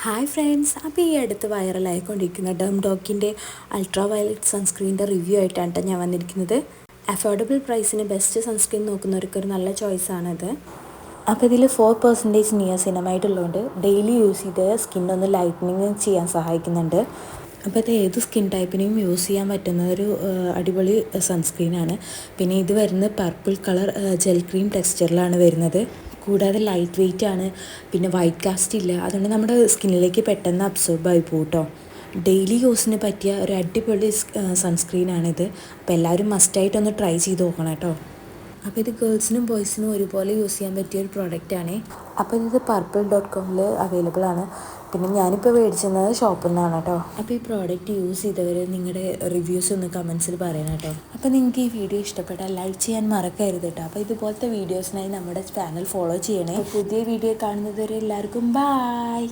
Hi friends, അപ്പോൾ ഈ അടുത്ത് വൈറലായിക്കൊണ്ടിരിക്കുന്ന ഡോക്കിൻ്റെ അൾട്രാ വയലറ്റ് സൺസ്ക്രീനിൻ്റെ റിവ്യൂ ആയിട്ടാണ് ട്ടോ ഞാൻ വന്നിരിക്കുന്നത്. അഫോർഡബിൾ പ്രൈസിന് ബെസ്റ്റ് സൺസ്ക്രീൻ നോക്കുന്നവർക്കൊരു നല്ല ചോയ്സാണത്. അപ്പോൾ ഇതിൽ 4% നിയാസിനമൈഡ് ഉള്ളതുകൊണ്ട് ഡെയിലി യൂസ് ചെയ്ത് സ്കിന്നൊന്ന് ലൈറ്റനിങ് ചെയ്യാൻ സഹായിക്കുന്നുണ്ട്. അപ്പോൾ ഇത് ഏത് സ്കിൻ ടൈപ്പിനെയും യൂസ് ചെയ്യാൻ പറ്റുന്ന ഒരു അടിപൊളി സൺസ്ക്രീനാണ്. പിന്നെ ഇത് വരുന്നത് പർപ്പിൾ കളർ ജെൽ ക്രീം ടെക്സ്ചറിലാണ് വരുന്നത്. കൂടാതെ ലൈറ്റ് വെയിറ്റ് ആണ്, പിന്നെ വൈറ്റ് കാസ്റ്റ് ഇല്ല, അതുകൊണ്ട് നമ്മുടെ സ്കിന്നിലേക്ക് പെട്ടെന്ന് അബ്സോർബ് ആയി പോകും കേട്ടോ. ഡെയിലി യൂസിന് പറ്റിയ ഒരു അടിപൊളി സൺസ്ക്രീനാണിത്. അപ്പോൾ എല്ലാവരും മസ്റ്റായിട്ടൊന്ന് ട്രൈ ചെയ്ത് നോക്കണം കേട്ടോ. അപ്പോൾ ഇത് ഗേൾസിനും ബോയ്സിനും ഒരുപോലെ യൂസ് ചെയ്യാൻ പറ്റിയ ഒരു പ്രോഡക്റ്റാണ്. അപ്പോൾ ഇത് purple.com അവൈലബിൾ ആണ്. പിന്നെ ഞാനിപ്പോൾ മേടിച്ചത് ഷോപ്പിൽ നിന്നാണ് കേട്ടോ. അപ്പോൾ ഈ പ്രോഡക്റ്റ് യൂസ് ചെയ്തവർ നിങ്ങളുടെ റിവ്യൂസ് ഒന്ന് കമൻസിൽ പറയണം കേട്ടോ. അപ്പോൾ നിങ്ങൾക്ക് ഈ വീഡിയോ ഇഷ്ടപ്പെട്ടാൽ ലൈക്ക് ചെയ്യാൻ മറക്കരുത് കേട്ടോ. അപ്പോൾ ഇതുപോലത്തെ വീഡിയോസിനായി നമ്മുടെ ചാനൽ ഫോളോ ചെയ്യണേ. പുതിയ വീഡിയോ കാണുന്നത് വരെ എല്ലാവർക്കും ബൈ.